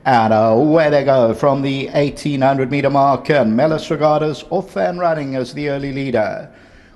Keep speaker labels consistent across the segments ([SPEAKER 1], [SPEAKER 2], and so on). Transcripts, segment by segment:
[SPEAKER 1] And away they go from the 1800-meter mark, and Melis Regatta's off and running as the early leader.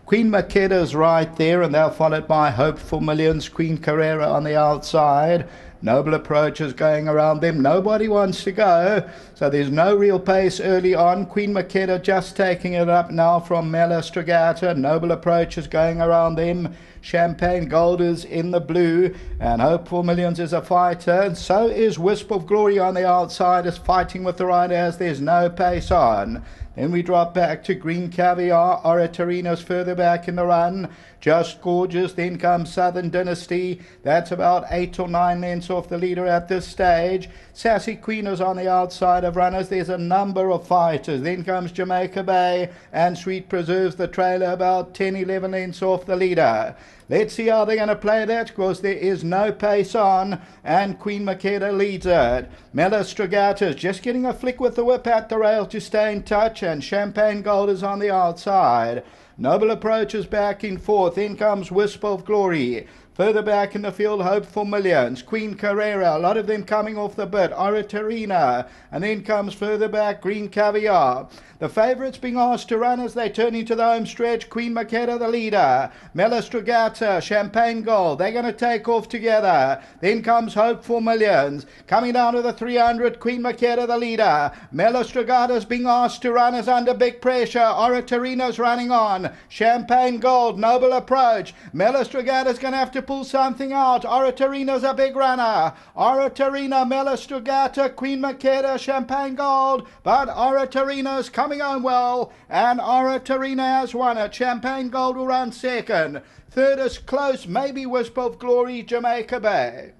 [SPEAKER 1] Queen Makeda's right there, and they're followed by Hope for Millions, Queen Carrera on the outside. Noble Approach is going around them. Nobody wants to go, so there's no real pace early on. Queen Makeda just taking it up now from Melis Regatta. Noble Approach is going around them. Champagne Gold is in the blue, and Hope for Millions is a fighter, and so is Wisp of Glory on the outside, is fighting with the rider as there's no pace on. Then we drop back to Green Caviar. Oratorina's further back in the run. Just Gorgeous. Then comes Southern Dynasty. That's about 8 or 9 lengths off the leader at this stage. Sassy Queen is on the outside of runners. There's a number of fighters. Then comes Jamaica Bay, and Sweet Preserves the trailer about 10-11 lengths off the leader. Let's see how they're going to play that, because there is no pace on, and Queen Makeda leads it. Melis Regatta is just getting a flick with the whip at the rail to stay in touch, and Champagne Gold is on the outside. Noble Approach is back in fourth. Then comes Wisp of Glory. Further back in the field, Hope for Millions, Queen Carrera, a lot of them coming off the bit, ORATORINA, and then comes further back Green Caviar. The favourites being asked to run as they turn into the home stretch. Queen Makeda the leader, Melis Regatta, Champagne Gold, they're going to take off together. Then comes Hope for Millions. Coming down to the 300, Queen Makeda the leader. Melis Regatta's being asked to run as under big pressure. ORATORINA's running on. Champagne Gold, Noble Approach. Melis Regatta's going to have to pull something out. ORATORINA's a big runner. ORATORINA, Melis Regatta, Queen Makeda, Champagne Gold, but ORATORINA's coming on well, and ORATORINA has won it. Champagne Gold will run second. Third is close, maybe Wisp of Glory, Jamaica Bay.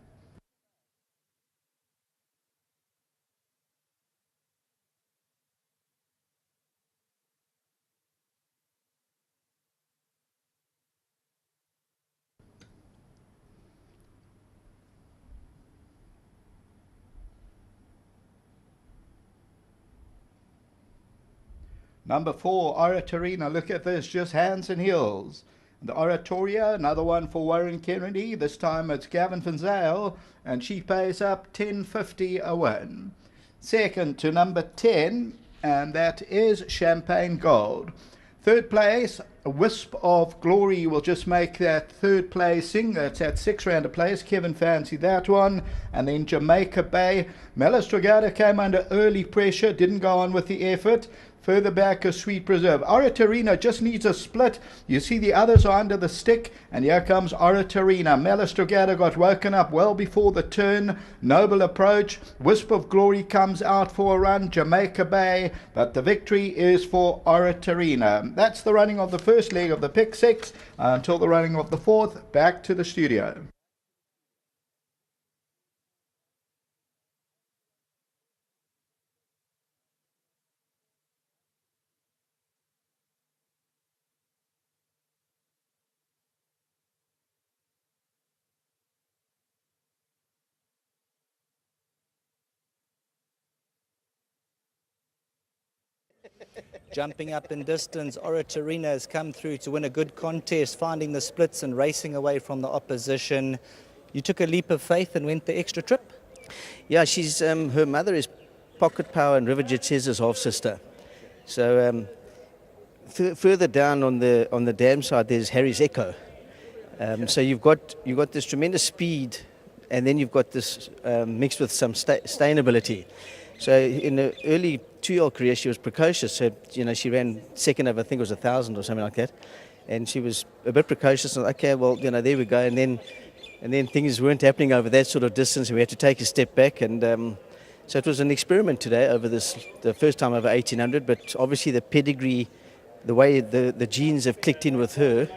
[SPEAKER 1] Number 4, ORATORINA. Look at this, just hands and heels. The Oratoria, another one for Warren Kennedy. This time it's Gavin Van Zyl, and she pays up 10.50 a win. Second to number 10, and that is Champagne Gold. Third place, Wisp of Glory will just make that third placing. That's at 6 rand a place. Kevin fancied that one. And then Jamaica Bay. Melis Regatta came under early pressure, didn't go on with the effort. Further back is Sweet Preserve. ORATORINA just needs a split. You see the others are under the stick, and here comes ORATORINA. Melis Regatta got woken up well before the turn. Noble Approach. Wisp of Glory comes out for a run. Jamaica Bay, but the victory is for ORATORINA. That's the running of the first leg of the pick six. Until the running of the fourth, back to the studio.
[SPEAKER 2] Jumping up in distance, ORATORINA has come through to win a good contest, finding the splits and racing away from the opposition. You took a leap of faith and went the extra trip?
[SPEAKER 3] Yeah, she's her mother is Pocket Power and River Jetseza's half sister. So further down on the dam side, there's Harry's Echo. So you've got this tremendous speed, and then you've got this mixed with some sustainability. So in the early 2-year-old career, she was precocious. So, she ran second over, I think it was 1,000 or something like that. And she was a bit precocious. And okay, well, there we go. And then things weren't happening over that sort of distance. We had to take a step back. And so it was an experiment today over the first time over 1,800. But obviously the pedigree, the way the genes have clicked in with her,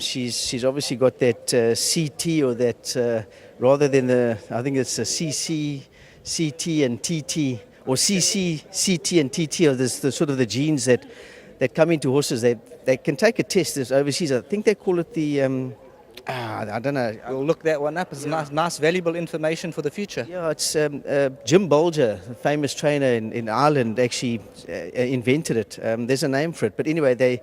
[SPEAKER 3] she's obviously got that CT or that, rather than I think it's a CT and TT, or CC, CT and TT are the sort of the genes that come into horses. They can take a test. There's overseas, I think they call it the, I don't know.
[SPEAKER 2] We'll look that one up. It's nice, valuable information for the future.
[SPEAKER 3] Yeah, it's Jim Bolger, a famous trainer in Ireland, actually invented it. There's a name for it. But anyway,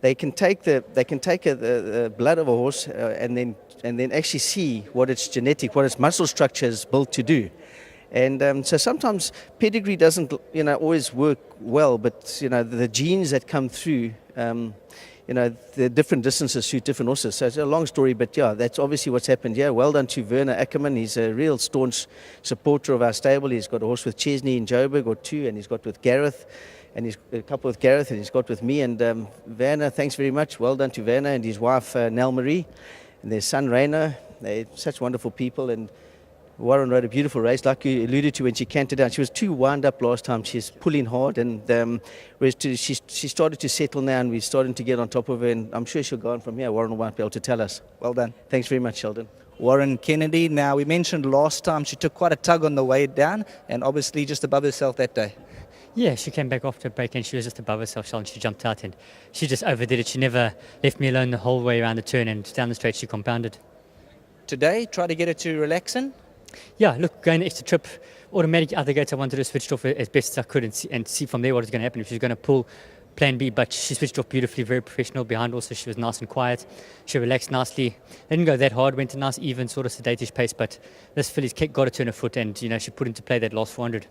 [SPEAKER 3] they can take the blood of a horse and then actually see what its genetic, what its muscle structure is built to do. And so sometimes pedigree doesn't, always work well, but, the genes that come through, the different distances suit different horses. So it's a long story, but yeah, that's obviously what's happened here. Well done to Werner Ackerman. He's a real staunch supporter of our stable. He's got a horse with Chesney in Joburg or two, and he's got with Gareth, and he's a couple with Gareth, and he's got with me. And Werner, thanks very much. Well done to Werner and his wife, Nell Marie, and their son, Rainer. They're such wonderful people. And Warren rode a beautiful race, like you alluded to when she canted down. She was too wound up last time. She's pulling hard, and she started to settle now, and we're starting to get on top of her, and I'm sure she'll go on from here. Warren won't be able to tell us.
[SPEAKER 2] Well done.
[SPEAKER 3] Thanks very much, Sheldon.
[SPEAKER 2] Warren Kennedy. Now, we mentioned last time she took quite a tug on the way down, and obviously just above herself that day.
[SPEAKER 4] Yeah, she came back after a break and she was just above herself, Sheldon. She jumped out and she just overdid it. She never left me alone the whole way around the turn, and down the straight she compounded.
[SPEAKER 2] Today, try to get her to relax in.
[SPEAKER 4] Yeah, look, going the extra trip, automatic other gates, I wanted to switch off as best as I could and see from there what was going to happen, if she was going to pull plan B, but she switched off beautifully, very professional behind also. She was nice and quiet. She relaxed nicely. Didn't go that hard, went a nice, even, sort of sedatish pace, but this filly's got to turn her foot, and, she put into play that last 400.